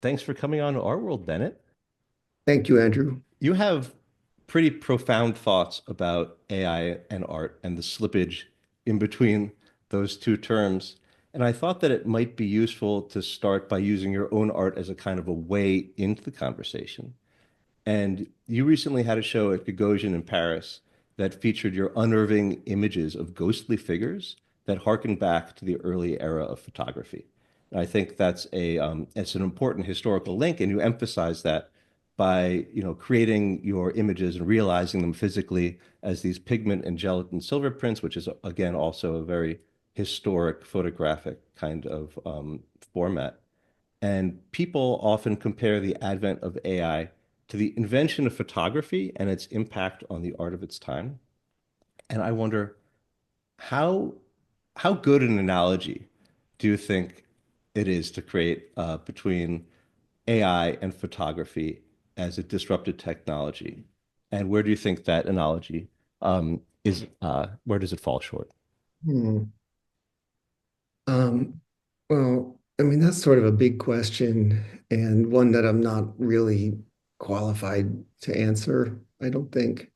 Thanks for coming on to our world, Bennett. Thank you, Andrew. You have pretty profound thoughts about AI and art and the slippage in between those two terms. And I thought that it might be useful to start by using your own art as a kind of a way into the conversation. And you recently had a show at Gagosian in Paris that featured your unnerving images of ghostly figures that harken back to the early era of photography. And I think it's an important historical link, and you emphasize that by creating your images and realizing them physically as these pigment and gelatin silver prints, which is again also a very historic photographic kind of format. And people often compare the advent of AI to the invention of photography and its impact on the art of its time. And I wonder how how good an analogy do you think it is to create between AI and photography as a disruptive technology? And where do you think that analogy where does it fall short? Hmm. Um, well, I mean, that's sort of a big question and one that I'm not really qualified to answer, I don't think.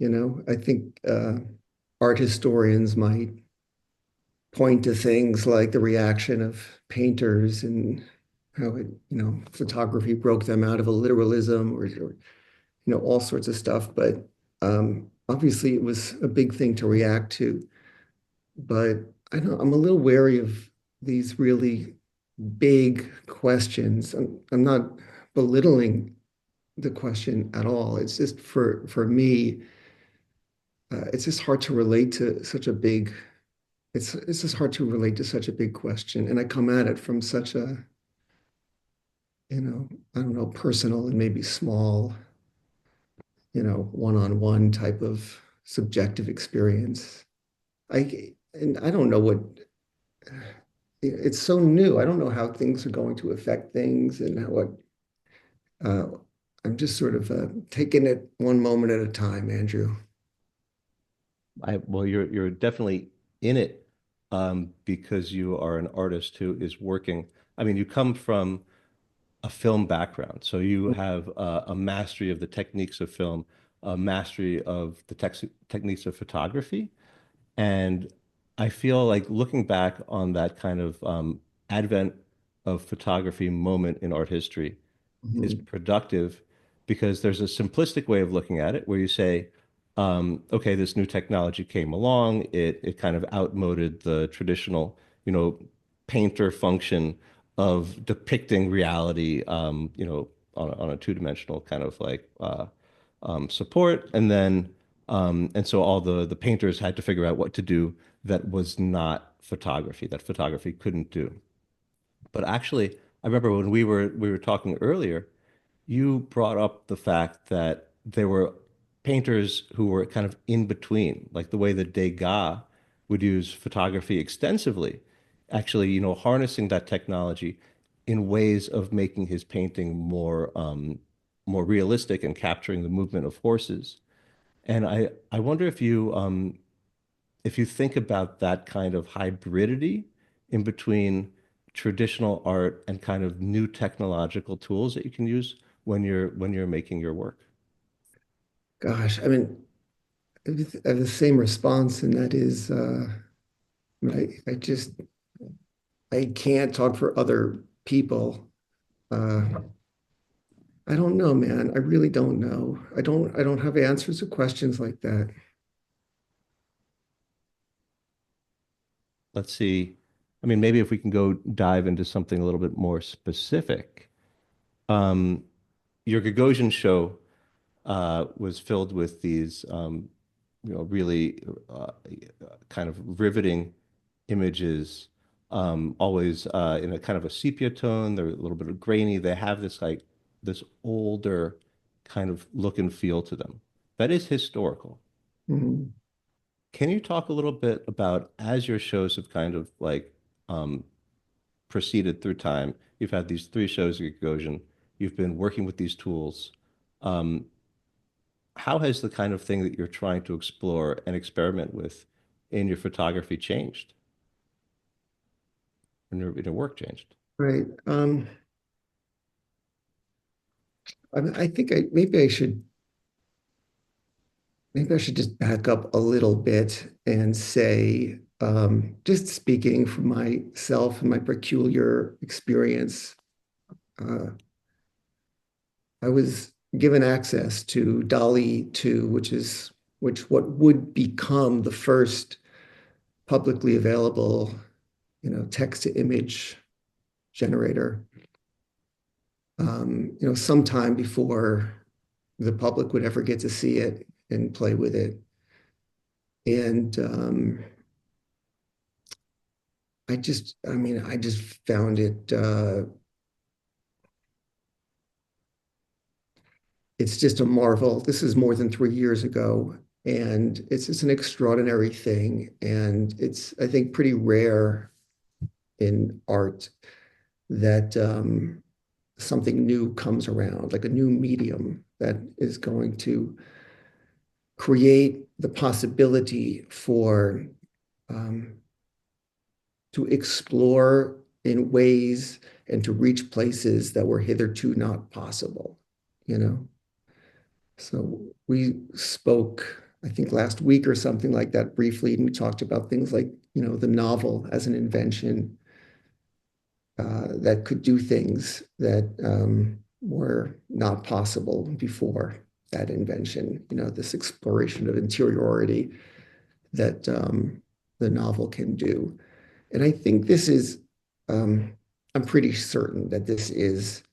I think art historians might point to things like the reaction of painters and how photography broke them out of a literalism or all sorts of stuff. But obviously it was a big thing to react to. But I'm a little wary of these really big questions. I'm not belittling the question at all. It's just for me, it's just hard to relate to such a big. It's just hard to relate to such a big question, and I come at it from such a I don't know, personal and maybe small, one-on-one type of subjective experience. I don't know what it's so new. I don't know how things are going to affect things and what uh, I'm just sort of taking it one moment at a time, Andrew. Well, you're definitely in it because you are an artist who is working. I mean, you come from a film background, so you have a mastery of the techniques of film, a mastery of the techniques of photography, and I feel like looking back on that kind of advent of photography moment in art history is Mhm. productive because there's a simplistic way of looking at it where you say, okay, this new technology came along, it kind of outmoded the traditional, you know, painter function of depicting reality, on a two-dimensional kind of like support, and so all the painters had to figure out what to do that was not photography, that photography couldn't do. But actually, I remember when we were talking earlier, you brought up the fact that there were painters who were kind of in between, like the way that Degas would use photography extensively, actually, harnessing that technology in ways of making his painting more realistic and capturing the movement of horses. And I wonder if you think about that kind of hybridity in between traditional art and kind of new technological tools that you can use when you're making your work. Gosh, I mean, I have the same response, and that is, I just I can't talk for other people. Uh, I don't know, man. I really don't know. I don't have answers to questions like that. Let's see. I mean, maybe if we can go dive into something a little bit more specific. Um, your Gagosian show was filled with these, really kind of riveting images, always in a kind of a sepia tone. They're a little bit of grainy. They have this like this older kind of look and feel to them. That is historical. Mhm. Can you talk a little bit about as your shows have kind of like um, proceeded through time? You've had these three shows at Gagosian. You've been working with these tools. Um, how has the kind of thing that you're trying to explore and experiment with in your photography changed? In your work changed? Right. I think maybe I should just back up a little bit and say, just speaking from myself and my peculiar experience, uh, I was given access to DALL-E 2, which what would become the first publicly available, text to image generator, sometime before the public would ever get to see it and play with it. And I just found it, it's just a marvel. This is more than 3 years ago, and it's just an extraordinary thing. And it's, I think, pretty rare in art that something new comes around, like a new medium that is going to create the possibility for um, to explore in ways and to reach places that were hitherto not possible, you know? So we spoke, I think last week or something like that briefly, and we talked about things like, the novel as an invention that could do things that were not possible before that invention, this exploration of interiority that the novel can do. And I think this is, um, I'm pretty certain that this is,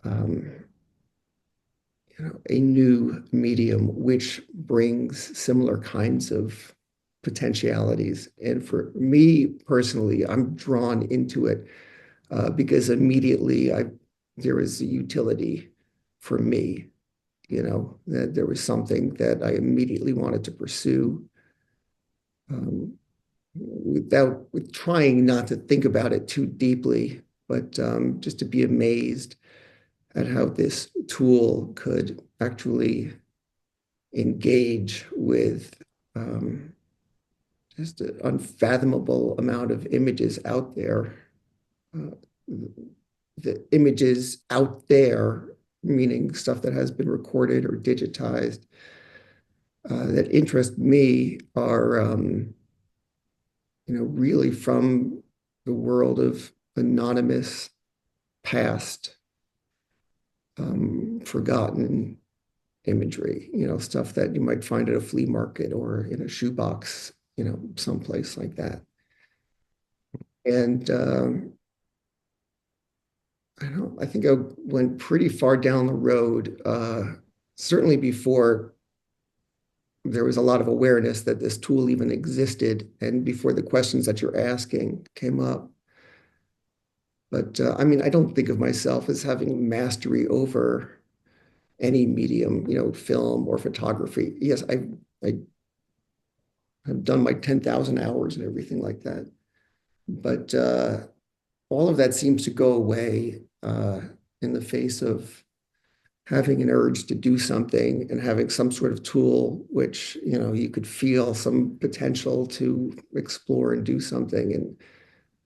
um, a new medium which brings similar kinds of potentialities. And for me personally, I'm drawn into it because immediately there is a utility for me, that there was something that I immediately wanted to pursue um, with trying not to think about it too deeply, but just to be amazed at how this tool could actually engage with um, just an unfathomable amount of images out there. Uh, the images out there, meaning stuff that has been recorded or digitized, that interest me are, really from the world of anonymous, past, forgotten imagery, stuff that you might find at a flea market or in a shoebox, someplace like that. And I think I went pretty far down the road, certainly before there was a lot of awareness that this tool even existed and before the questions that you're asking came up. But I don't think of myself as having mastery over any medium, film or photography. Yes, I have done my 10,000 hours and everything like that. But all of that seems to go away in the face of having an urge to do something and having some sort of tool which, you could feel some potential to explore and do something. And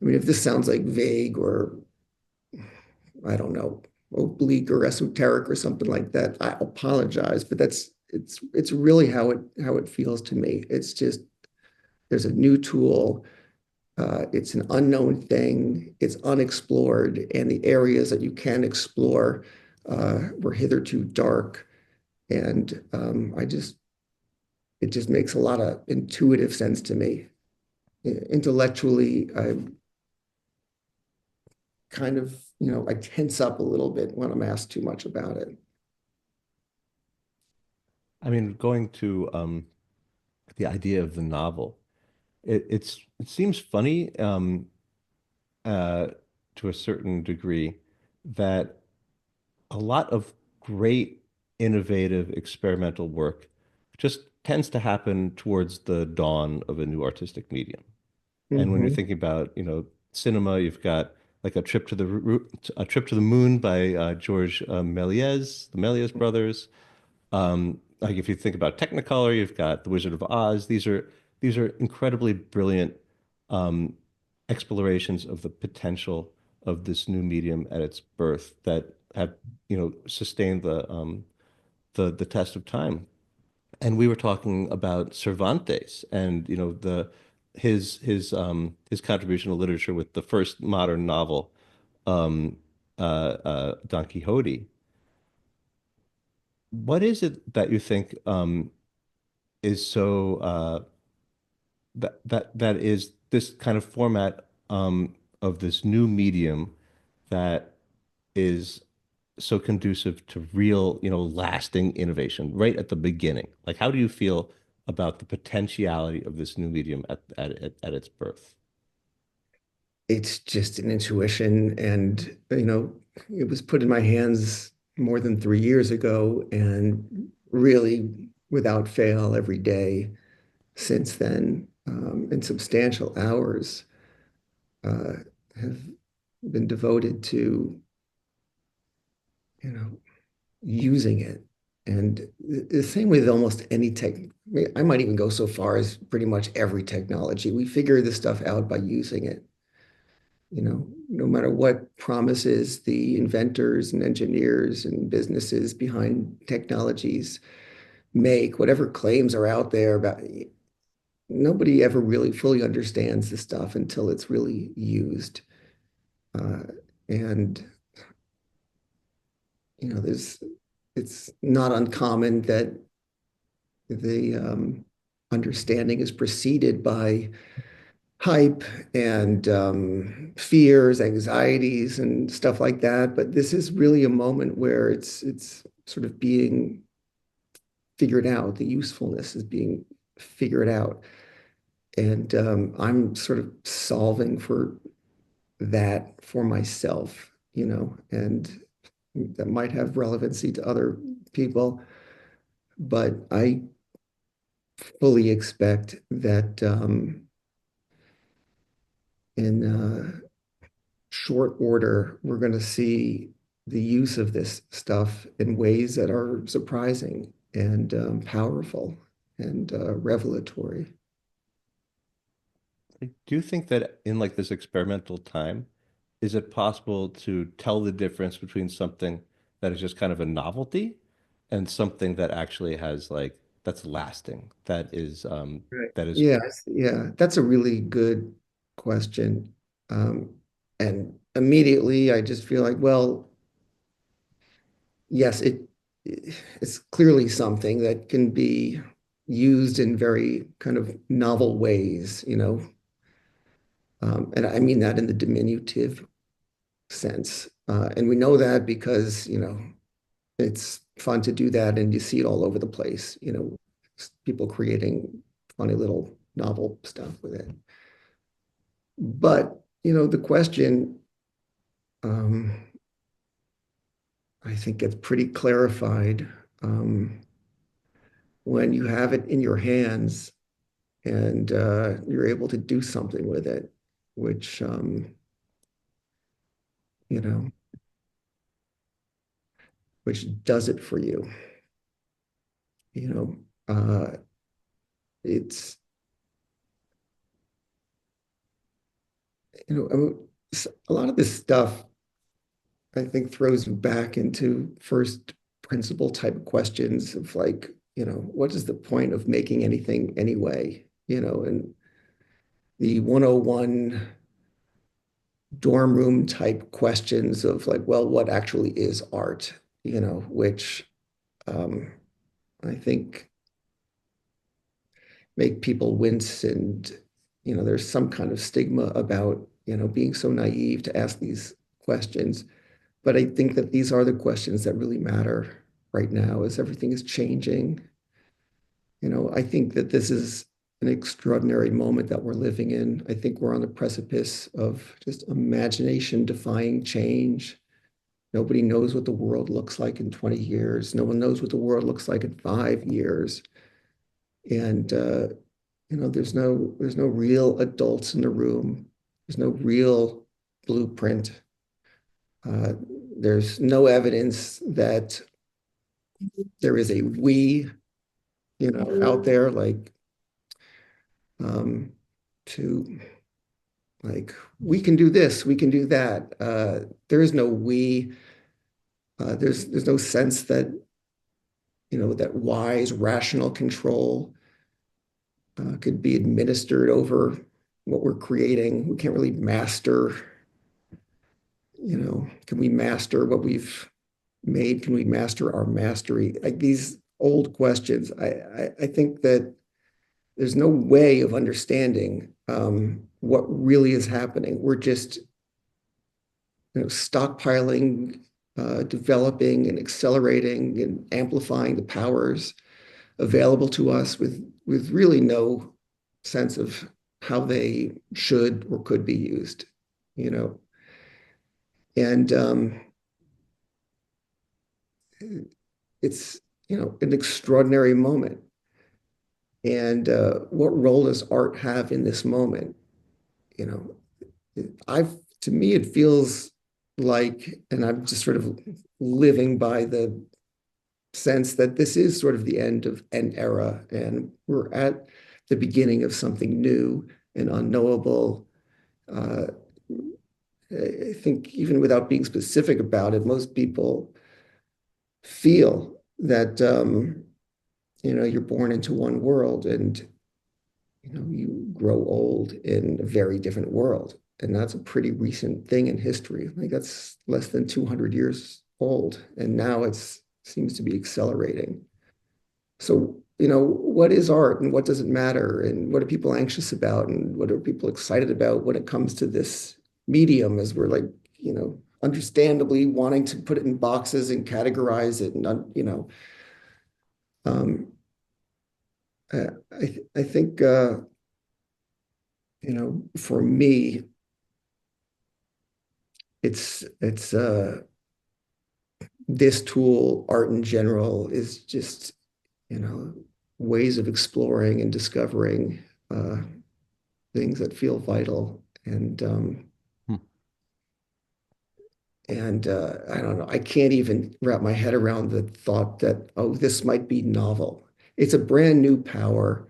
I mean, if this sounds like vague or, I don't know, oblique or esoteric or something like that, I apologize, but it's really how it feels to me. It's just there's a new tool. It's an unknown thing. It's unexplored, and the areas that you can explore were hitherto dark. And it just makes a lot of intuitive sense to me. Intellectually, I kind of, I tense up a little bit when I'm asked too much about it. I mean, going to the idea of the novel, it seems funny uh, to a certain degree that a lot of great, innovative, experimental work just tends to happen towards the dawn of a new artistic medium. And when you're Mhm. thinking about, cinema, you've got like a trip to the moon by George Méliès, the Méliès brothers. Like if you think about Technicolor, you've got The Wizard of Oz. These are incredibly brilliant um, explorations of the potential of this new medium at its birth that have, sustained the test of time. And we were talking about Cervantes and, the his contribution to literature with the first modern novel, Don Quixote. What is it that you think is so that is this kind of format of this new medium that is so conducive to real, lasting innovation right at the beginning? Like, how do you feel about the potentiality of this new medium at its birth? It's just an intuition, and it was put in my hands more than 3 years ago, and really without fail every day since then, and substantial hours uh, have been devoted to, you know, using it. And the same with almost any tech, I might even go so far as pretty much every technology. We figure this stuff out by using it. No matter what promises the inventors and engineers and businesses behind technologies make, whatever claims are out there about, nobody ever really fully understands the stuff until it's really used. Uh, and there's it's not uncommon that the understanding is preceded by hype and fears, anxieties, and stuff like that. But this is really a moment where it's sort of being figured out. The usefulness is being figured out, and I'm sort of solving for that for myself, and that might have relevancy to other people, but I fully expect that in short order, we're going to see the use of this stuff in ways that are surprising and powerful and revelatory. Like, do you think that in like this experimental time, is it possible to tell the difference between something that is just kind of a novelty and something that actually has like that's lasting, Right. that is Yes, yeah, that's a really good question. Um, and immediately I just feel like, well, yes, it's clearly something that can be used in very kind of novel ways, and I mean that in the diminutive sense. And we know that because, it's fun to do that and you see it all over the place, people creating funny little novel stuff with it. But, the question, um, I think gets pretty clarified when you have it in your hands and you're able to do something with it, which, you know, which does it for you. You know, it's, I mean, a lot of this stuff, I think, throws back into first principle type questions of like, what is the point of making anything anyway? And the 101 dorm room type questions of like, well, what actually is art? Which um, I think make people wince, and there's some kind of stigma about being so naive to ask these questions. But I think that these are the questions that really matter right now as everything is changing. I think that this is an extraordinary moment that we're living in. I think we're on the precipice of just imagination defying change. Nobody knows what the world looks like in 20 years. No one knows what the world looks like in 5 years. And there's no real adults in the room. There's no real blueprint. Uh, there's no evidence that there is a we, out there like um, to Like we can do this, we can do that. There is no we. There's no sense that that wise, rational control could be administered over what we're creating. We can't really master, can we master what we've made? Can we master our mastery? Like these old questions. I think that there's no way of understanding what really is happening. We're just stockpiling, developing and accelerating and amplifying the powers available to us with really no sense of how they should or could be used, you know. And it's an extraordinary moment. And what role does art have in this moment? You I've to me it feels like, and I'm just sort of living by the sense that this is sort of the end of an era, and we're at the beginning of something new and unknowable. Uh, I think even without being specific about it, most people feel that you're born into one world and you grow old in a very different world. And that's a pretty recent thing in history. Like that's less than 200 years old. And now it's seems to be accelerating. So, what is art and what does it matter? And what are people anxious about? And what are people excited about when it comes to this medium as we're like, understandably wanting to put it in boxes and categorize it and, um, I think, for me, it's this tool, art in general, is just, you know, ways of exploring and discovering things that feel vital. Hmm. And I don't know, I can't even wrap my head around the thought that, oh, this might be novel. It's a brand new power.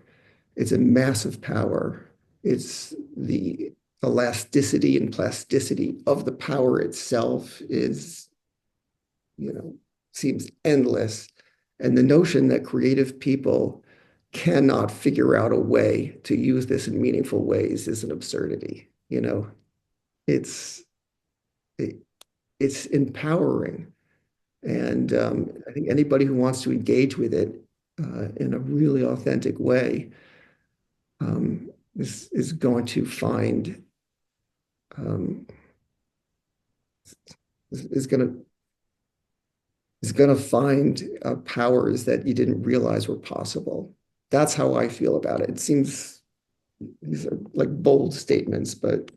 It's a massive power. It's the elasticity and plasticity of the power itself is, you know, seems endless. And the notion that creative people cannot figure out a way to use this in meaningful ways is an absurdity. It's it, it's empowering, and I think anybody who wants to engage with it in a really authentic way is going to find um, is going to find powers that you didn't realize were possible. That's how I feel about it. It seems these are like bold statements, but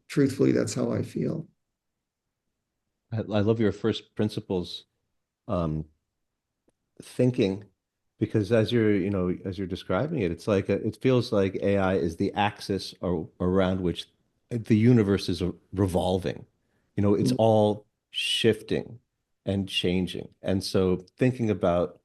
truthfully, that's how I feel. I love your first principles um, thinking because as you're describing it, it's like it feels like AI is the axis around which the universe is revolving. It's all shifting and changing. And so thinking about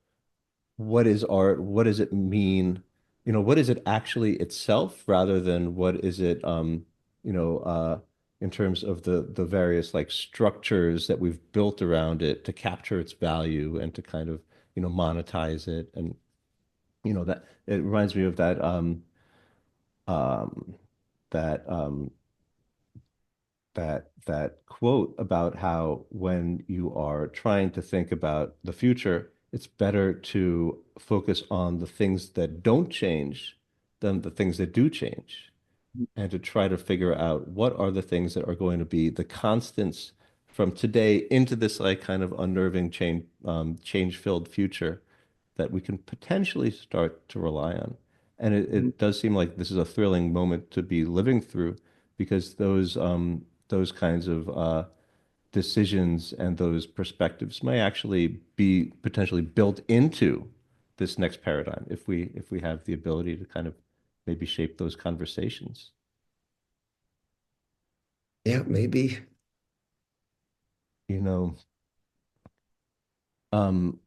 what is art, what does it mean? What is it actually itself rather than what is it you know, in terms of the various like structures that we've built around it to capture its value and to kind of, monetize it. And that it reminds me of um that that quote about how when you are trying to think about the future, it's better to focus on the things that don't change than the things that do change, and to try to figure out what are the things that are going to be the constants from today into this like kind of unnerving change-filled future that we can potentially start to rely on. And it does seem like this is a thrilling moment to be living through because those kinds of decisions and those perspectives may actually be potentially built into this next paradigm if we have the ability to kind of maybe shape those conversations. Yeah, maybe. You know, um,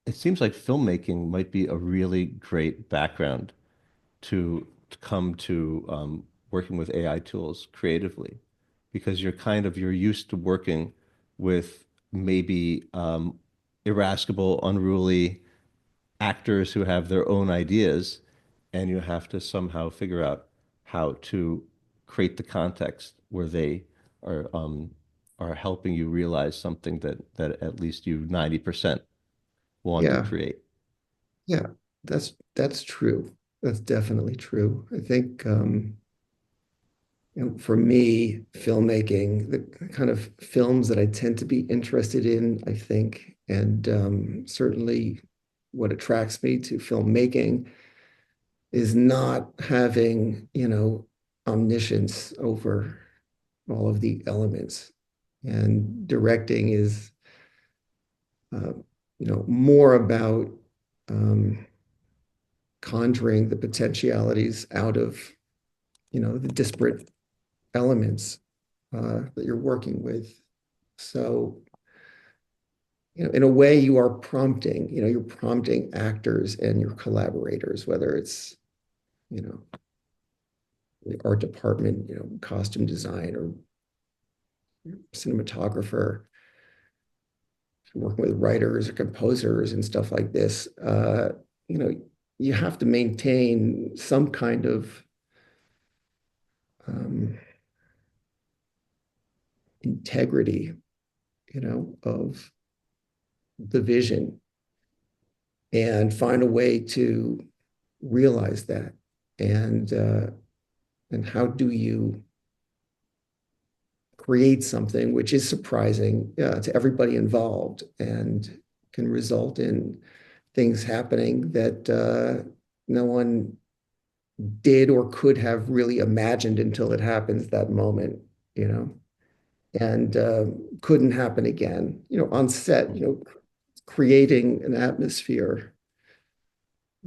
it seems like filmmaking might be a really great background to come to working with AI tools creatively because you're used to working with maybe irascible, unruly actors who have their own ideas, and you have to somehow figure out how to create the context where they are um, are helping you realize something that at least you 90% want to Yeah, create. yeah, that's true. That's definitely true. I think for me, filmmaking, the kind of films that I tend to be interested in, I think, and certainly what attracts me to filmmaking is not having, omniscience over all of the elements. And directing is, uh, more about um, conjuring the potentialities out of, the disparate elements that you're working with. So, in a way, you're prompting actors and your collaborators, whether it's, you know, the art department, costume design or cinematographer, working with writers or composers and stuff like this. You know, you have to maintain some kind of um, integrity, of the vision and find a way to realize that. And how do you create something which is surprising to everybody involved and can result in things happening that no one did or could have really imagined until it happens that moment, you know, and couldn't happen again, on set, creating an atmosphere,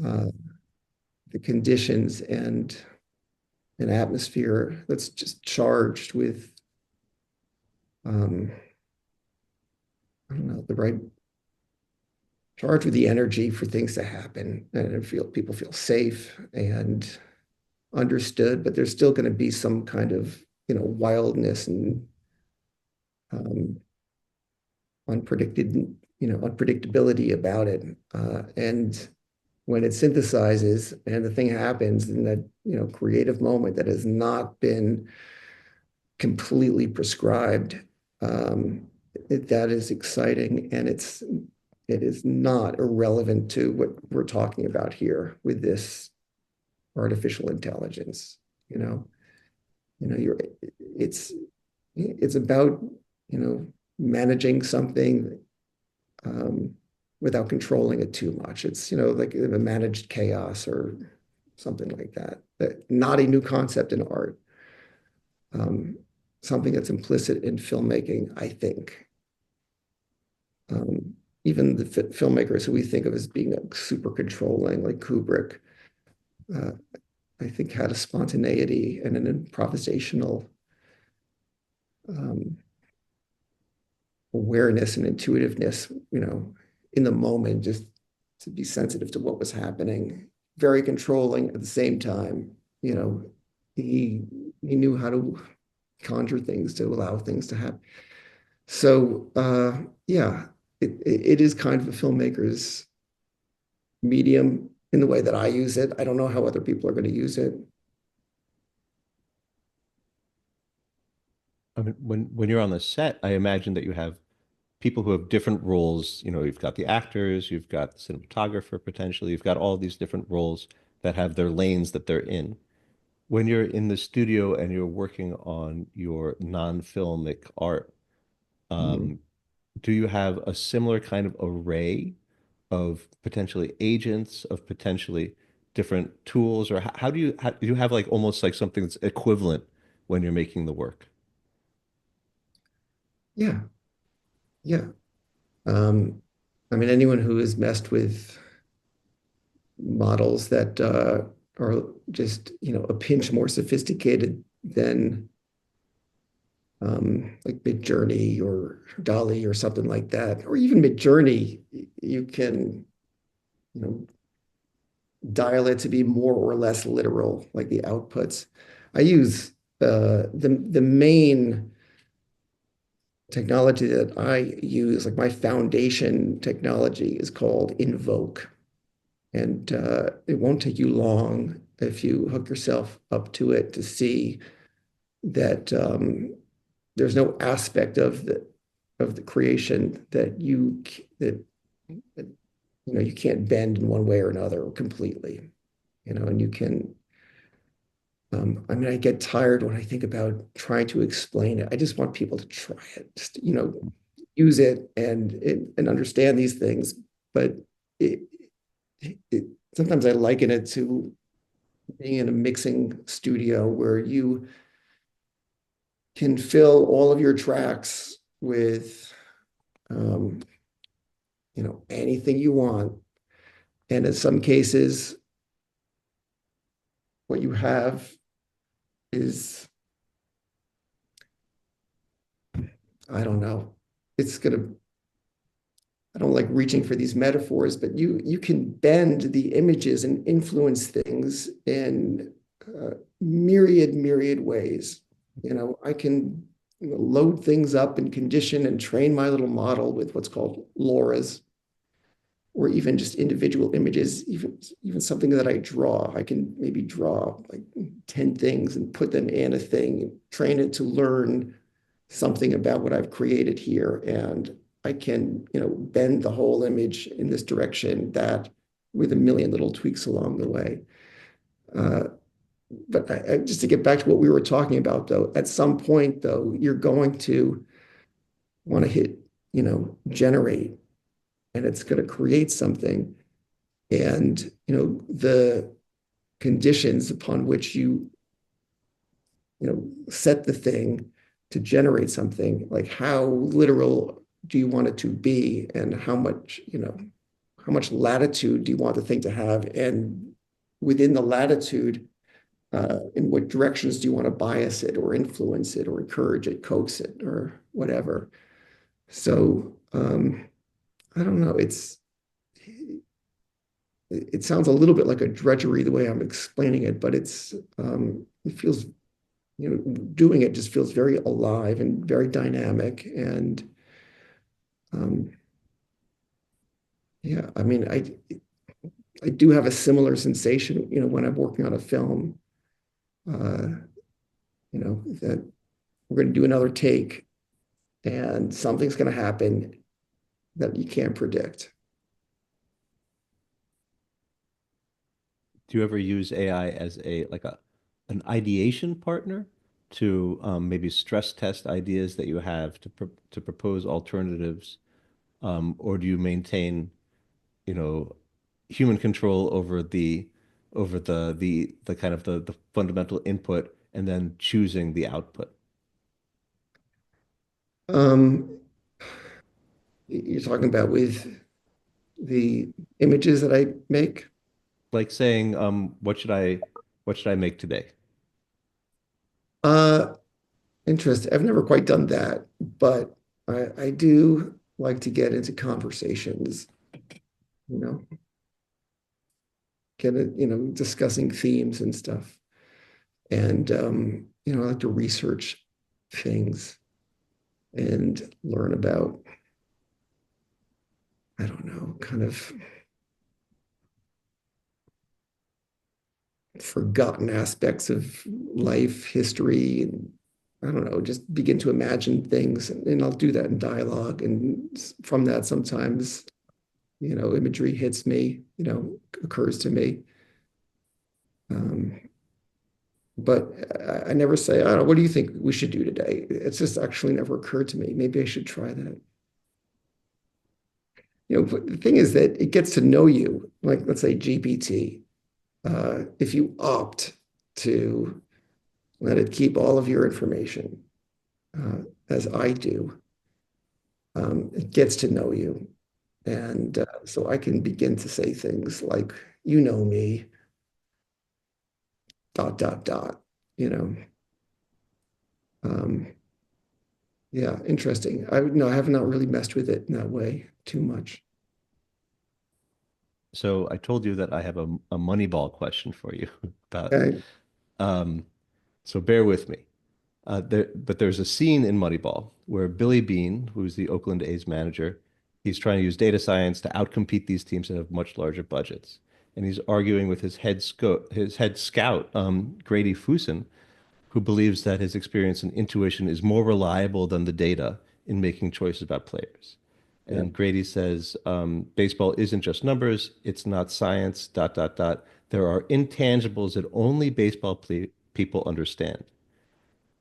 uh, the conditions and an atmosphere that's just charged with, um, I don't know, charged with the energy for things to happen and people feel safe and understood, but there's still going to be some kind of, wildness and um, unpredictability about it. And when it synthesizes and the thing happens in that, creative moment that has not been completely prescribed, that is exciting. And it is not irrelevant to what we're talking about here with this artificial intelligence, you know, you're, it's, it's about, managing something um, without controlling it too much. It's, like a managed chaos or something like that. Not a new concept in art. Um, Something that's implicit in filmmaking, I think. Um, Even the filmmakers who we think of as being super controlling, like Kubrick, uh, I think had a spontaneity and an improvisational um, awareness and intuitiveness, in the moment, just to be sensitive to what was happening, very controlling at the same time. You know, he he knew how to conjure things to allow things to happen. So yeah, it is kind of a filmmaker's medium in the way that I use it. I don't know how other people are going to use it. I mean, when you're on the set, I imagine that you have people who have different roles. You know, you've got the actors, you've got the cinematographer potentially, you've got all these different roles that have their lanes that they're in. When you're in the studio and you're working on your non-filmic art, Mhm. um, do you have a similar kind of array of potentially agents, of potentially different tools, or do you have like almost like something that's equivalent when you're making the work? Yeah, yeah. Um, I mean, anyone who has messed with models that are just, a pinch more sophisticated than like Midjourney or DALL-E or something like that, or even Midjourney, you can, you know, dial it to be more or less literal, like the outputs. I use the main technology that I use, like my foundation technology, is called Invoke, and it won't take you long if you hook yourself up to it to see that there's no aspect of the creation that that you can't bend in one way or another completely, and you can. I mean, I get tired when I think about trying to explain it. I just want people to try it, just use it and understand these things. But it, it sometimes I liken it to being in a mixing studio where you can fill all of your tracks with um, anything you want. And in some cases, what you have is, I don't know, it's gonna, I don't like reaching for these metaphors, but you can bend the images and influence things in myriad ways. I can load things up and condition and train my little model with what's called LoRa's, or even just individual images, even something that I draw. I can maybe draw like 10 things and put them in a thing, train it to learn something about what I've created here. And I can, bend the whole image in this direction, that, with a million little tweaks along the way. Uh, but just to get back to what we were talking about, though, at some point, though, you're going to want to hit, generate, and it's going to create something. And, the conditions upon which set the thing to generate something, like how literal do you want it to be, and how much latitude do you want the thing to have? And within the latitude, in what directions do you want to bias it or influence it or encourage it, coax it, or whatever? So I don't know. It sounds a little bit like a drudgery the way I'm explaining it, but it feels, doing it just feels very alive and very dynamic. And um, yeah, I mean, I do have a similar sensation, when I'm working on a film, uh, that we're going to do another take and something's going to happen that you can't predict. Do you ever use AI as a like a an ideation partner to maybe stress test ideas that you have to propose alternatives, or do you maintain, you know, human control over the kind of the fundamental input and then choosing the output? Um, you're talking about with the images that I make. Like saying, what should I make today? Uh, Interesting. I've never quite done that, but I do like to get into conversations, you know, get it, discussing themes and stuff. And, I like to research things and learn about, I don't know, kind of forgotten aspects of life, history, and I don't know, just begin to imagine things. And I'll do that in dialogue. And from that, sometimes, imagery hits me, occurs to me. Um, but I never say, I don't know, what do you think we should do today? It's just actually never occurred to me. Maybe I should try that. But the thing is that it gets to know you, like let's say GPT. If you opt to let it keep all of your information, uh, as I do, it gets to know you. And so I can begin to say things like, you know me, dot, dot, dot, you know. Um, yeah, interesting. No, I have not really messed with it in that way too much. So I told you that I have a Moneyball question for you about Okay. um, So bear with me. But there's a scene in Moneyball where Billy Beane, who's the Oakland A's manager, he's trying to use data science to outcompete these teams that have much larger budgets. And he's arguing with his head scout, Grady Fuson, who believes that his experience and intuition is more reliable than the data in making choices about players. Yeah. And Grady says, baseball isn't just numbers, it's not science, dot, dot, dot. There are intangibles that only people understand.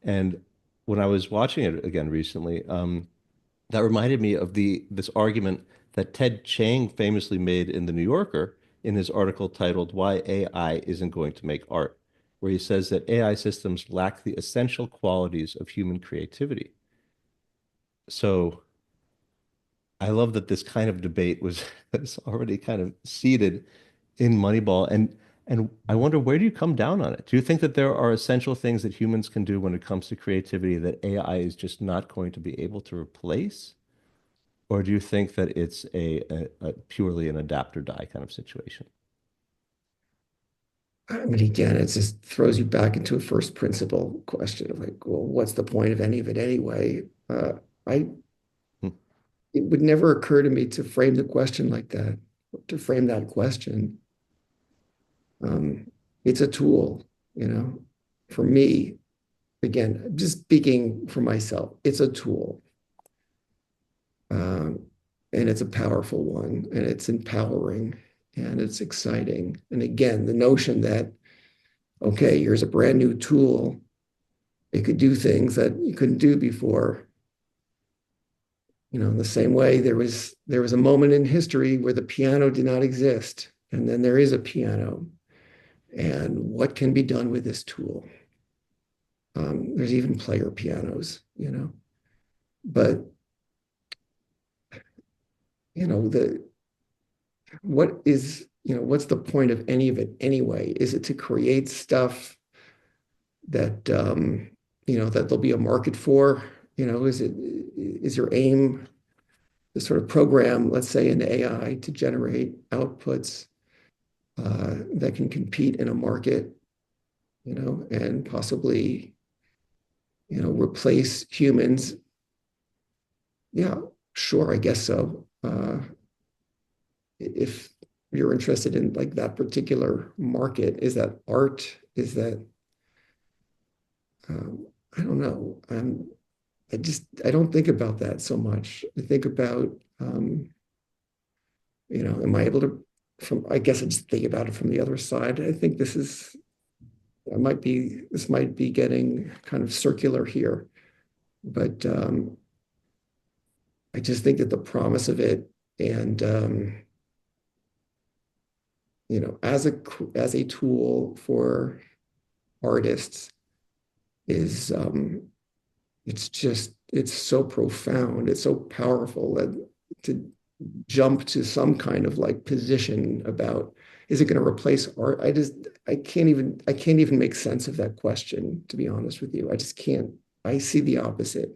And when I was watching it again recently, that reminded me of this argument that Ted Chiang famously made in The New Yorker in his article titled "Why AI Isn't Going to Make Art," where he says that AI systems lack the essential qualities of human creativity. So I love that this kind of debate was already kind of seated in Moneyball. And I wonder, where do you come down on it? Do you think that there are essential things that humans can do when it comes to creativity that AI is just not going to be able to replace? Or do you think that it's a purely an adapt or die kind of situation? I mean, again, it just throws you back into a first principle question of like, well, what's the point of any of it anyway? I Hmm. It would never occur to me to frame the question like that, to frame that question. It's a tool, you know, for me, again, just speaking for myself, it's a tool. Um, and it's a powerful one, and it's empowering, and it's exciting. And again, the notion that, okay, here's a brand new tool, it could do things that you couldn't do before. You know, in the same way, there was a moment in history where the piano did not exist, and then there is a piano. And what can be done with this tool? There's even player pianos, you know. But you know, what's the point of any of it anyway? Is it to create stuff that that there'll be a market for? You know, is your aim to sort of program, let's say, an AI to generate outputs that can compete in a market, you know, and possibly, you know, replace humans? Yeah, sure, I guess so. If you're interested in like that particular market, is that art? Is that I don't know. I don't think about that so much. I think about am I able to I guess I just think about it from the other side. I think this might be getting kind of circular here, but I just think that the promise of it and as a tool for artists is it's so profound, it's so powerful that to jump to some kind of like position about is it going to replace art? I can't even make sense of that question, to be honest with you. I just can't. I see the opposite.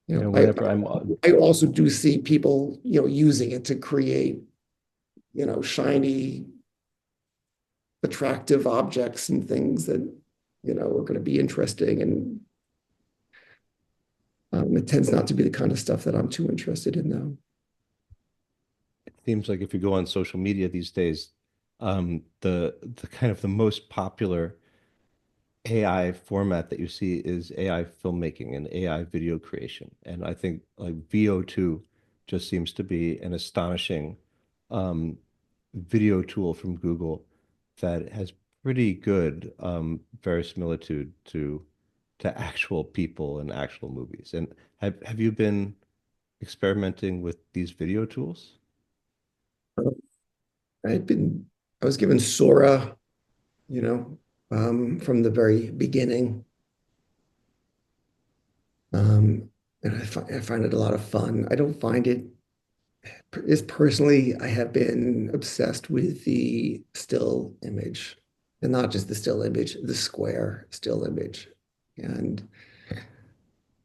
You You know, know, whenever I'm on, I also do see people, you know, using it to create, you know, shiny, attractive objects and things that, you know, are going to be interesting. And it tends not to be the kind of stuff that I'm too interested in, though. it seems like if you go on social media these days, the kind of the most popular AI format that you see is AI filmmaking and AI video creation. And I think like VO2 just seems to be an astonishing um, video tool from Google that has pretty good verisimilitude to actual people and actual movies. And have you been experimenting with these video tools? I'd been, I was given Sora, you know, from the very beginning. And I find it a lot of fun. I don't find it is personally, I have been obsessed with the still image, and not just the still image, the square still image. And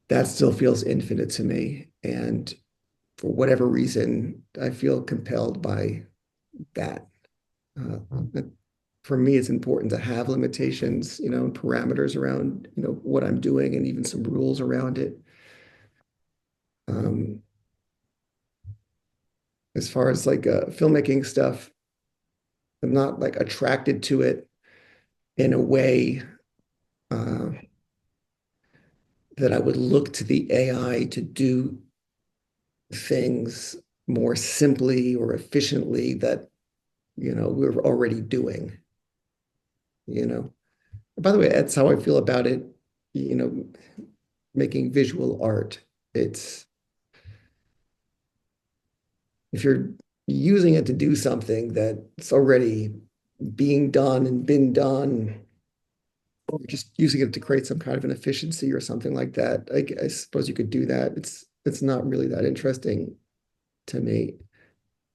that still feels infinite to me. And for whatever reason, I feel compelled by that. Uh, for me, it's important to have limitations, and parameters around, what I'm doing and even some rules around it. Um, as far as like filmmaking stuff, I'm not like attracted to it in a way uh, that I would look to the AI to do things more simply or efficiently that, we're already doing, you know. By the way, that's how I feel about it, you know, making visual art. It's if you're using it to do something that's already being done and been done, or just using it to create some kind of an efficiency or something like that, I suppose you could do that. It's not really that interesting to me.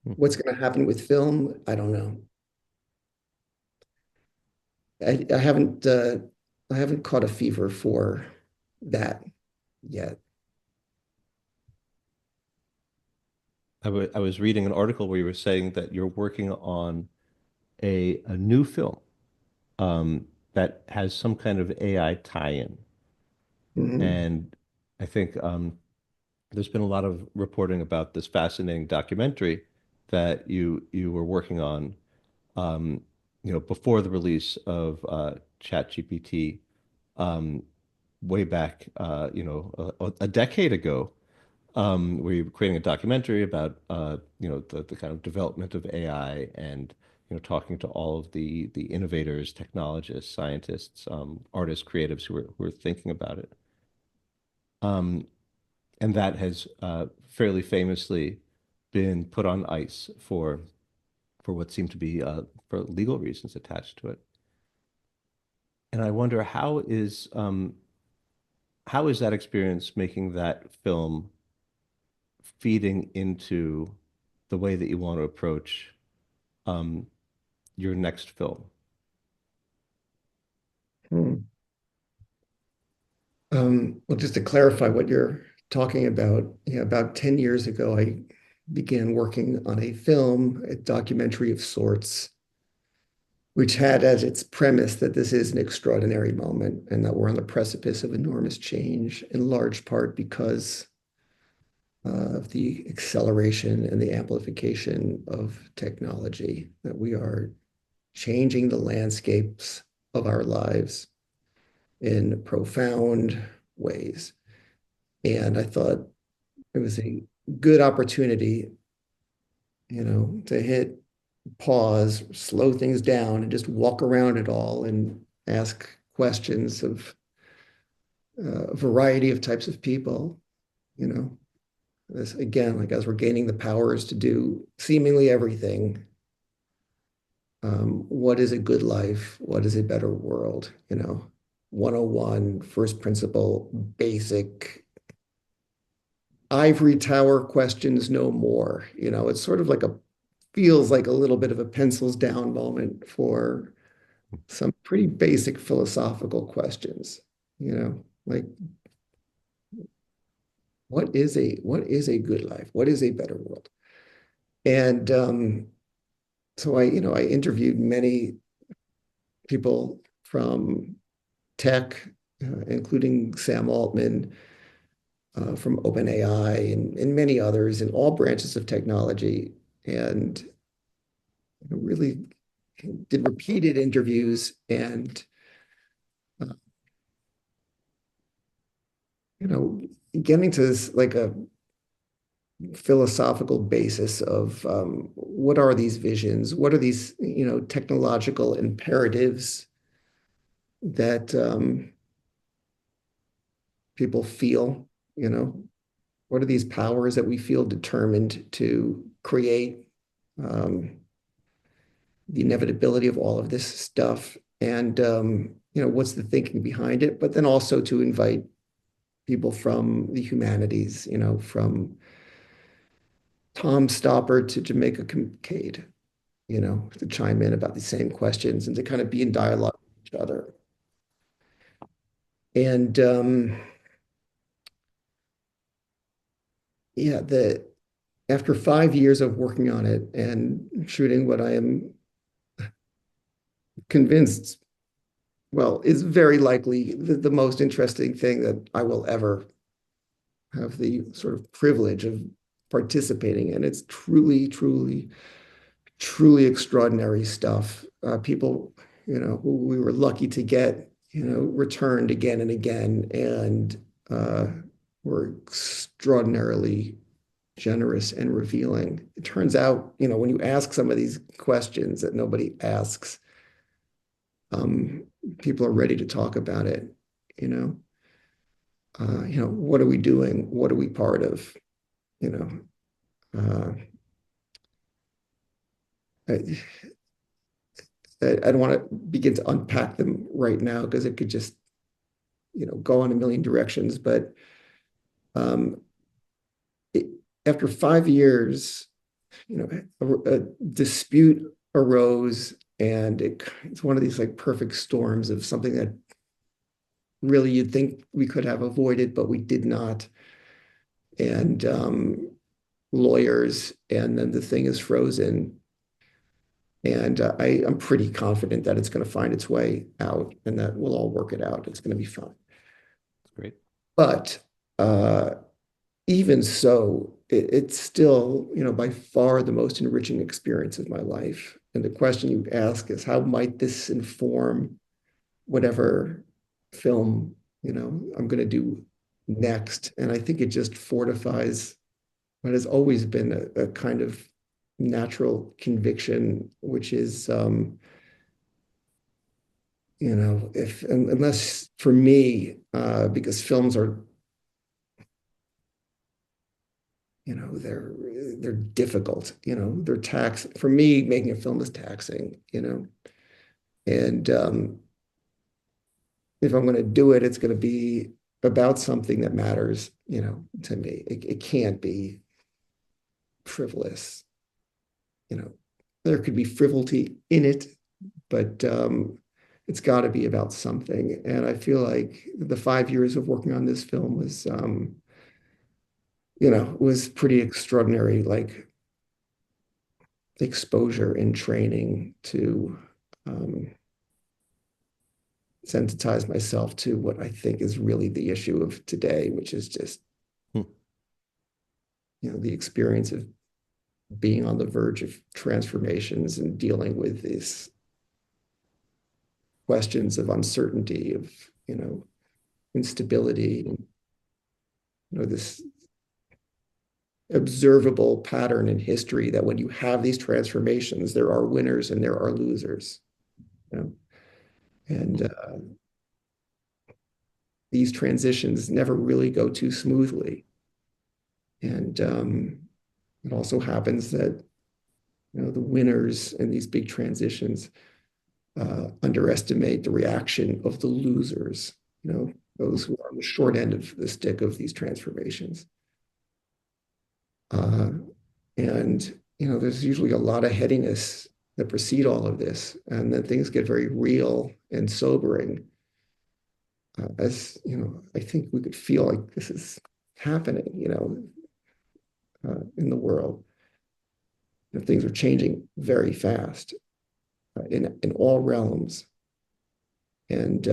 What's going to happen with film? I don't know. I haven't caught a fever for that yet. I was reading an article where you were saying that you're working on a new film that has some kind of AI tie-in. Mhm. And I think there's been a lot of reporting about this fascinating documentary that you were working on, um, before the release of Chat GPT, um, way back, a decade ago, where you were creating a documentary about, the kind of development of AI and, talking to all of the innovators, technologists, scientists, artists, creatives who are thinking about it. Um, and that has fairly famously been put on ice for what seemed to be for legal reasons attached to it. And I wonder how is that experience making that film feeding into the way that you want to approach um, your next film? Hmm. Well, just to clarify what you're talking about, yeah, about 10 years ago, I began working on a film, a documentary of sorts, which had as its premise that this is an extraordinary moment and that we're on the precipice of enormous change, in large part because of the acceleration and the amplification of technology, that we are changing the landscapes of our lives in profound ways. And I thought it was a good opportunity, to hit pause, slow things down, and just walk around it all and ask questions of a variety of types of people, you know. This, again, like as we're gaining the powers to do seemingly everything, what is a good life? What is a better world? 101, first principle, basic ivory tower questions no more. It's sort of like feels like a little bit of a pencils down moment for some pretty basic philosophical questions, like what is a good life? What is a better world? And so I interviewed many people from tech, including Sam Altman from OpenAI and many others in all branches of technology, and really did repeated interviews and uh, you know getting to this like a philosophical basis of what are these visions, what are these technological imperatives that people feel, you know what are these powers that we feel determined to create, um, the inevitability of all of this stuff, and what's the thinking behind it, but then also to invite people from the humanities, from Tom Stoppard to Jamaica Kincaid, to chime in about the same questions and to kind of be in dialogue with each other. And yeah, the after 5 years of working on it and shooting what I am convinced, well, is very likely the most interesting thing that I will ever have the sort of privilege of participating in. It's truly, truly, truly extraordinary stuff. People, who we were lucky to get, returned again and again, and were extraordinarily generous and revealing. It turns out, when you ask some of these questions that nobody asks, um, people are ready to talk about it, you know. What are we doing? What are we part of? You know, uh, I, I don't want to begin to unpack them right now because it could just, go in a million directions. But um, it, after 5 years, a dispute arose, and it's one of these like perfect storms of something that really you'd think we could have avoided, but we did not. And lawyers, and then the thing is frozen. And I'm pretty confident that it's going to find its way out and that we'll all work it out. It's going to be fine. Great. But uh, even so, it's still, by far the most enriching experience of my life. And the question you ask is, how might this inform whatever film, I'm going to do next? And I think it just fortifies what has always been a kind of natural conviction, which is, if unless for me, because films are, they're difficult, they're taxing. For me, making a film is taxing, and if I'm going to do it, it's going to be about something that matters, to me. It can't be frivolous, you know. There could be frivolity in it, but it's got to be about something. And I feel like the 5 years of working on this film was pretty extraordinary, like exposure and training to um, sensitize myself to what I think is really the issue of today, which is just, Hmm. the experience of being on the verge of transformations and dealing with these questions of uncertainty, of, instability, and, this observable pattern in history that when you have these transformations, there are winners and there are losers. You know? And these transitions never really go too smoothly. And it also happens that, the winners in these big transitions underestimate the reaction of the losers, those who are on the short end of the stick of these transformations. Uh, and, there's usually a lot of headiness that precede all of this. And then things get very real and sobering. As, I think we could feel like this is happening, in the world. Things are changing very fast in all realms. And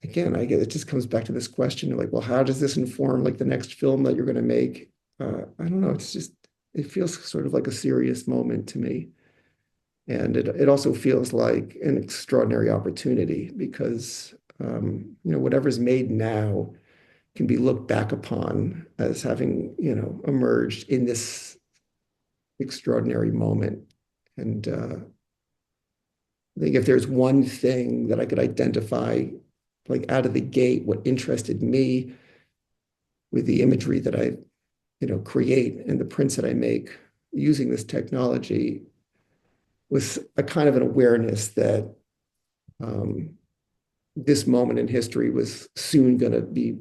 again, I get it just comes back to this question of like, well, how does this inform like the next film that you're going to make? I don't know. It feels sort of like a serious moment to me. And it also feels like an extraordinary opportunity because, whatever's made now can be looked back upon as having, emerged in this extraordinary moment. And I think if there's one thing that I could identify, like out of the gate, what interested me with the imagery that I, create and the prints that I make using this technology was a kind of an awareness that um, this moment in history was soon going to be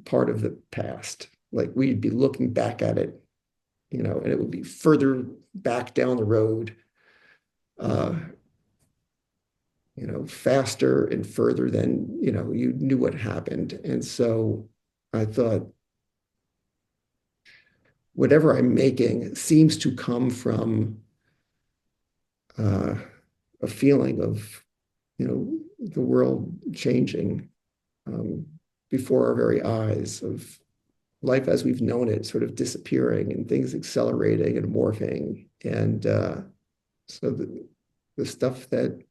part of the past. Like we'd be looking back at it, and it would be further back down the road, uh, faster and further than, you knew what happened. And so I thought, whatever I'm making seems to come from a feeling of the world changing um, before our very eyes, of life as we've known it sort of disappearing and things accelerating and morphing. And so the stuff that,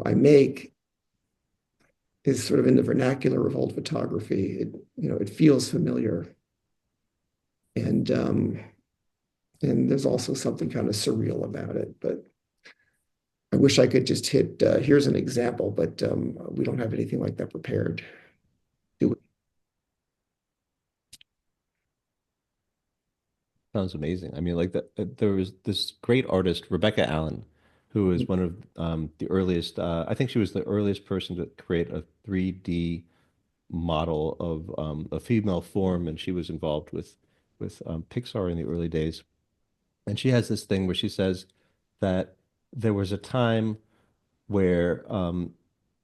I make is sort of in the vernacular of old photography. It feels familiar. And there's also something kind of surreal about it. But I wish I could just hit, here's an example, but we don't have anything like that prepared, do we? Sounds amazing. I mean, like there was this great artist, Rebecca Allen, who was one of the earliest, I think she was the earliest person to create a 3D model of a female form, and she was involved with Pixar in the early days. And she has this thing where she says that there was a time where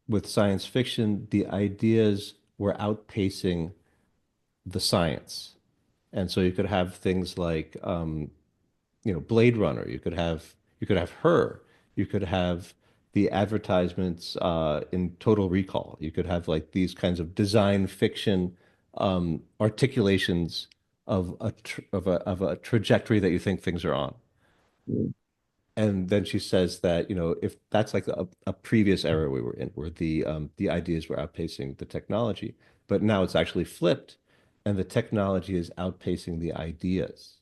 with science fiction, the ideas were outpacing the science. And so you could have things like Blade Runner. You could have Her. You could have the advertisements in Total Recall. You could have like these kinds of design fiction articulations of a trajectory that you think things are on. And then she says that, if that's like a previous era we were in, where the ideas were outpacing the technology, but now it's actually flipped, and the technology is outpacing the ideas.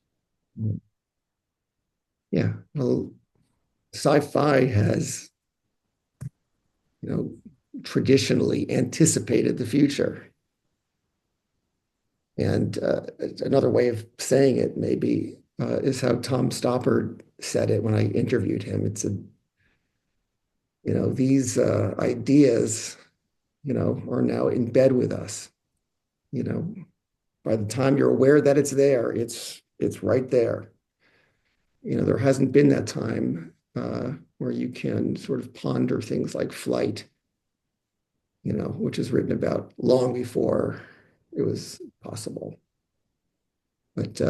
Yeah. Well, sci-fi has, you know, traditionally anticipated the future. And another way of saying it maybe is how Tom Stoppard said it when I interviewed him. These ideas, are now in bed with us. You know, by the time you're aware that it's there, it's right there. There hasn't been that time where you can sort of ponder things like flight, which is written about long before it was possible. But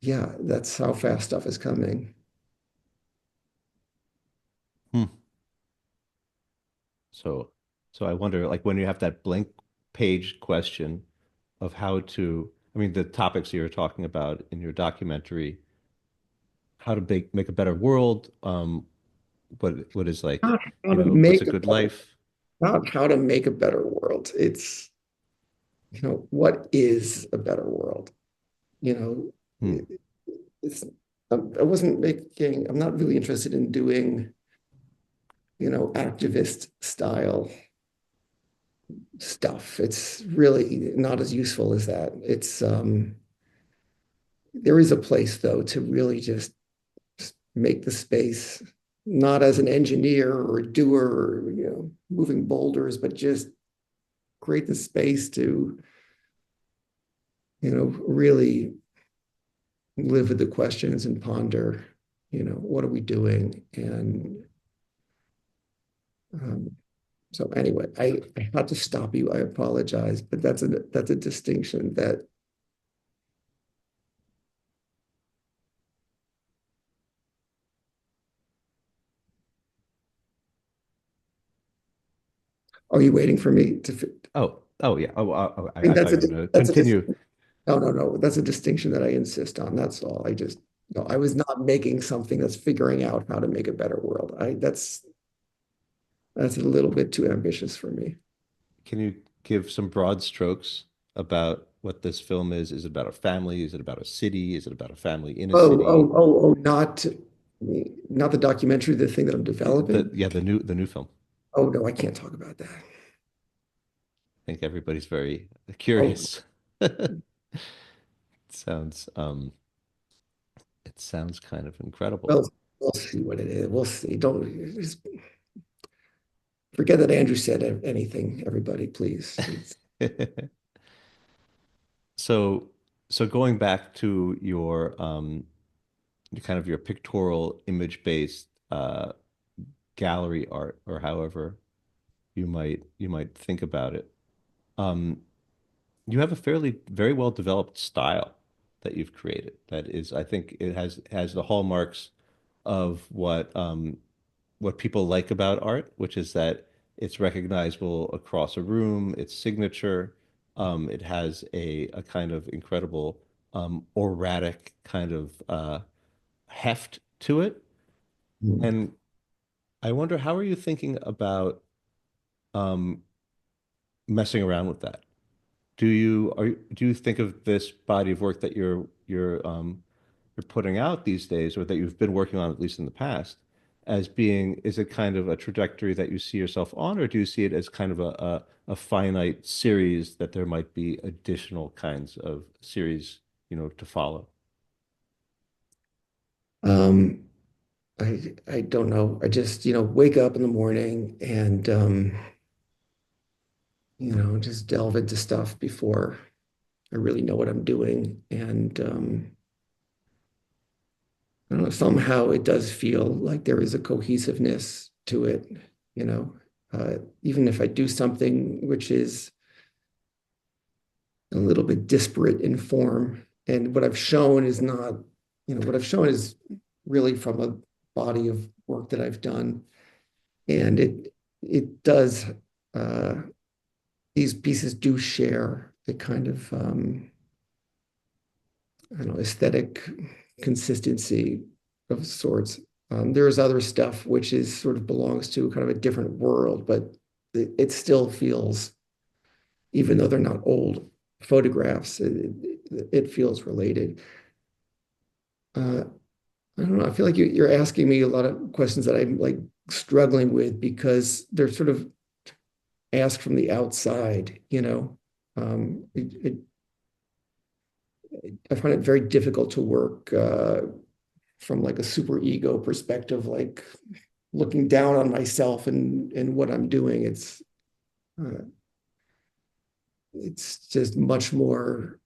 yeah, that's how fast stuff is coming. Hmm. So, so I wonder, like when you have that blank page question of how to, I mean, the topics you're talking about in your documentary, how to make a better world, what is like, Not how to what's a make a good better, life? not how to make a better world. It's, what is a better world? You know, Hmm. it's, I'm not really interested in doing, activist style stuff. It's really not as useful as that. There is a place though to really just make the space, not as an engineer or a doer or, moving boulders, but just create the space to, really live with the questions and ponder, what are we doing? And um, so anyway, I had to stop you. I apologize, but that's a distinction that, are you waiting for me to, Oh yeah. I mean, I thought you were going to continue. no, no, no, that's a distinction that I insist on. That's all. No, I was not making something that's figuring out how to make a better world. That's a little bit too ambitious for me. Can you give some broad strokes about what this film is? Is it about a family? Is it about a city? Is it about a family in a city? Not the documentary, the thing that I'm developing. The new film. Oh, no, I can't talk about that. I think everybody's very Oh, curious. Sounds it sounds kind of incredible. well, we'll see what it is. We'll see. Don't just forget that Andrew said anything, everybody, please. So so going back to kind of your pictorial image-based gallery art, or however you might think about it. Um, you have a fairly very well developed style that you've created that is, I think it has the hallmarks of what what people like about art, which is that it's recognizable across a room, its signature. It has a kind of incredible auratic kind of heft to it. Mm. And I wonder, how are you thinking about um, messing around with that? Do you think of this body of work that you're putting out these days, or that you've been working on at least in the past, as being, is it kind of a trajectory that you see yourself on, or do you see it as kind of a finite series that there might be additional kinds of series, to follow? Um, I don't know. I just, wake up in the morning and just delve into stuff before I really know what I'm doing. And I don't know, somehow it does feel like there is a cohesiveness to it, you know. Even if I do something which is a little bit disparate in form, and what I've shown is not, what I've shown is really from a body of work that I've done, and it does these pieces do share the kind of I don't know, aesthetic consistency of sorts. There's other stuff which is sort of belongs to kind of a different world, but it still feels, even though they're not old photographs, it feels related. Uh, I don't know. I feel like you're asking me a lot of questions that I'm like struggling with because they're sort of asked from the outside, you know. I find it very difficult to work from like a super ego perspective, like looking down on myself and what I'm doing. Uh, it's just much more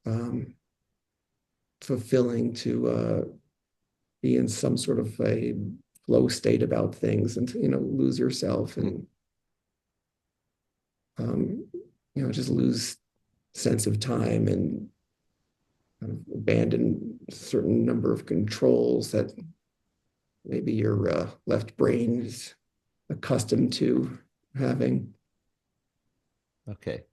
fulfilling to be in some sort of a flow state about things and to, lose yourself Mm. and um, just lose sense of time and kind of abandon a certain number of controls that maybe your left brain is accustomed to having. Okay.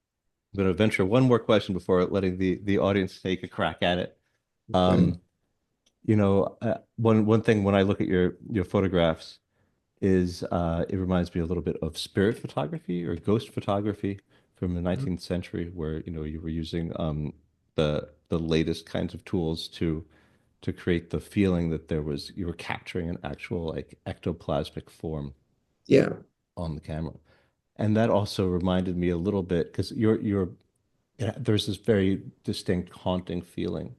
I'm going to venture one more question before letting the audience take a crack at it. Okay. Um, one thing when I look at your photographs is it reminds me a little bit of spirit photography or ghost photography from the 19th century, where you were using the latest kinds of tools to create the feeling that you were capturing an actual like ectoplasmic form Yeah. on the camera. And that also reminded me a little bit because there's this very distinct haunting feeling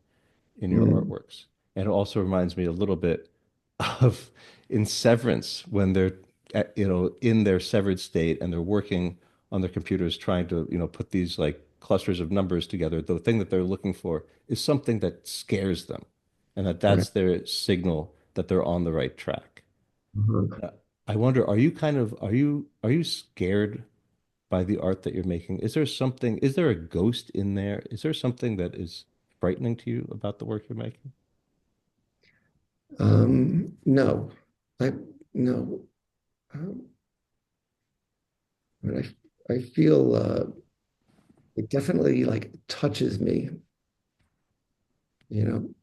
in your Mm. artworks. And it also reminds me a little bit of in Severance when they're in their severed state and they're working on their computers trying to put these like clusters of numbers together. The thing that they're looking for is something that scares them, and Right. that's their signal that they're on the right track. Mhm. Uh, I wonder, are you scared by the art that you're making? Is there a ghost in there? Is there something that is frightening to you about the work you're making? No, I no. Um, but I feel it definitely like touches me, and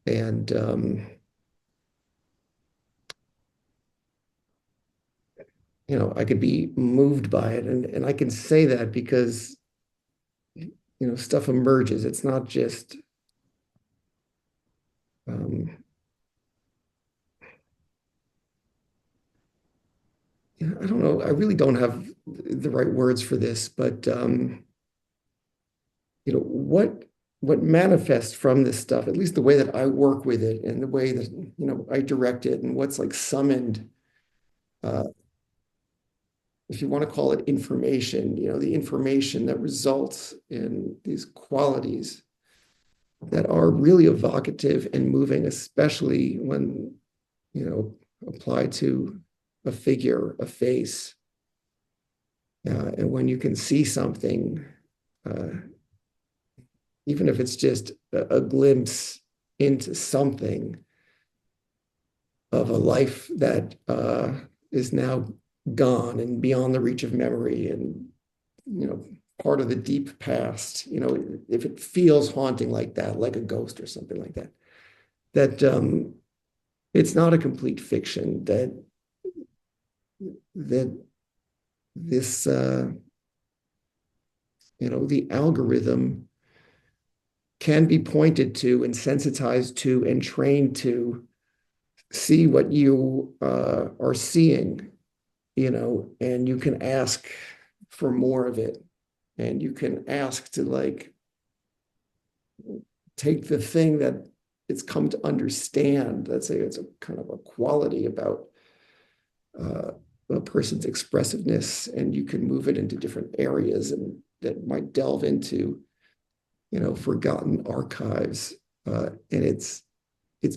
I could be moved by it, and I can say that because stuff emerges. It's not just um, yeah, I don't know. I really don't have the right words for this, but what manifests from this stuff, at least the way that I work with it and the way that I direct it, and what's like summoned, uh, if you want to call it information, the information that results in these qualities that are really evocative and moving, especially when applied to a figure, a face, and when you can see something, uh, even if it's just a glimpse into something of a life that is now gone and beyond the reach of memory and, part of the deep past, if it feels haunting like that, like a ghost or something like that, that it's not a complete fiction, that this, the algorithm can be pointed to and sensitized to and trained to see what you are seeing, and you can ask for more of it. And you can ask to like take the thing that it's come to understand. Let's say it's a kind of a quality about uh, a person's expressiveness, and you can move it into different areas and that might delve into, forgotten archives. And it's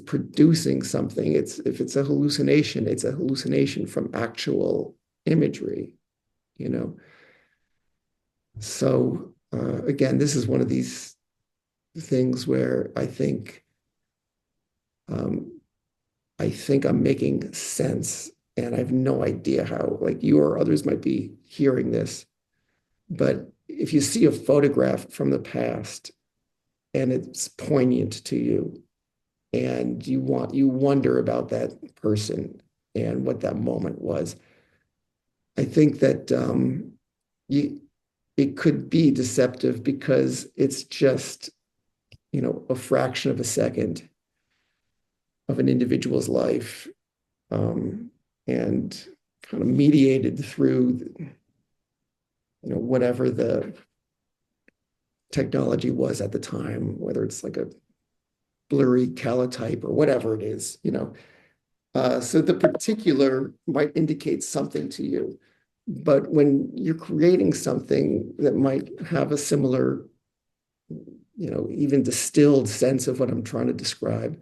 producing something. If it's a hallucination, it's a hallucination from actual imagery, you know. So again, this is one of these things where um, I think I'm making sense, and I have no idea how. Like you or others might be hearing this, but if you see a photograph from the past and it's poignant to you, and you wonder about that person and what that moment was, I think that you it could be deceptive because it's just a fraction of a second of an individual's life, and kind of mediated through whatever the technology was at the time, whether it's like a blurry calotype or whatever it is. So the particular might indicate something to you, but when you're creating something that might have a similar, even distilled sense of what I'm trying to describe,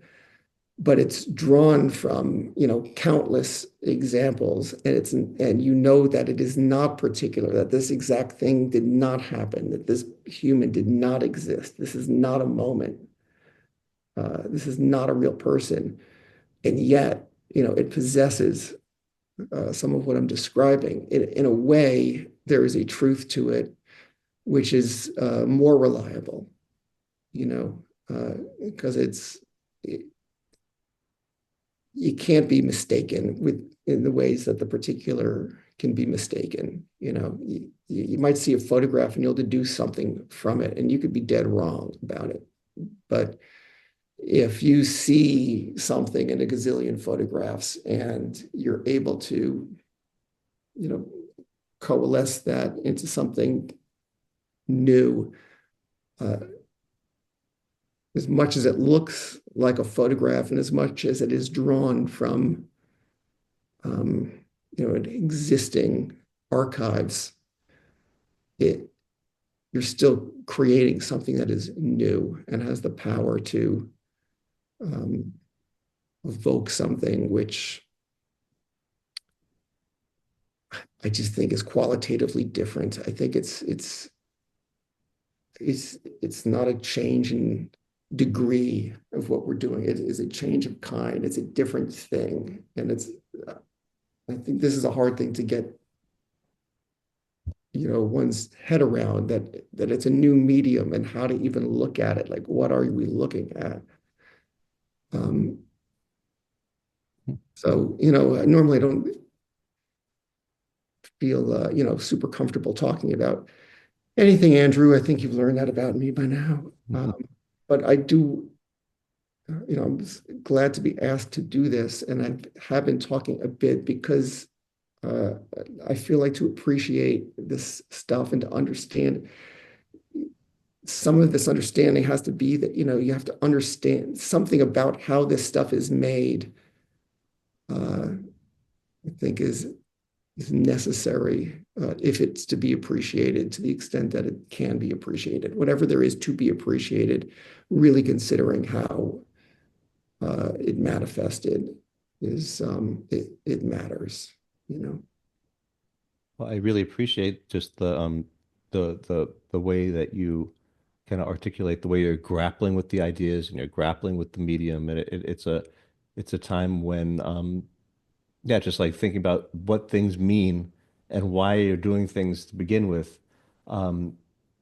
but it's drawn from countless examples, and that it is not particular, that this exact thing did not happen, that this human did not exist, this is not a moment, this is not a real person, and yet it possesses some of what I'm describing. In a way, there is a truth to it which is more reliable, because it can't be mistaken in the ways that the particular can be mistaken. You might see a photograph and you'll deduce something from it, and you could be dead wrong about it. But if you see something in a gazillion photographs and you're able to, coalesce that into something new, uh, as much as it looks like a photograph and as much as it is drawn from um, existing archives, it you're still creating something that is new and has the power to um, evoke something which I just think is qualitatively different. I think it's not a change in degree of what we're doing. It is a change of kind. It's a different thing, and I think this is a hard thing to get one's head around, that it's a new medium and how to even look at it. Like, what are we looking at? Um, so normally I don't feel super comfortable talking about anything, Andrew. I think you've learned that about me by now. But I do, I'm glad to be asked to do this, and I have been talking a bit because uh, I feel like to appreciate this stuff and to understand some of this understanding has to be that you have to understand something about how this stuff is made. I think is necessary if it's to be appreciated to the extent that it can be appreciated. Whatever there is to be appreciated, really considering how it manifested is it matters, you know. Well, I really appreciate just the way that you kind of articulate the way you're grappling with the ideas and you're grappling with the medium, and it's a time when Yeah, just like thinking about what things mean and why you're doing things to begin with, um,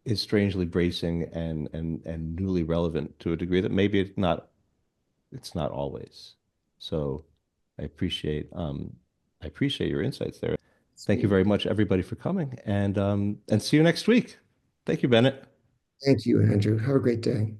is strangely bracing and newly relevant to a degree that maybe it's not always. So I appreciate I appreciate your insights there. Thank you Sweet. very much, everybody, for coming, and see you next week. Thank you, Bennett. Thank you, Andrew. Have a great day.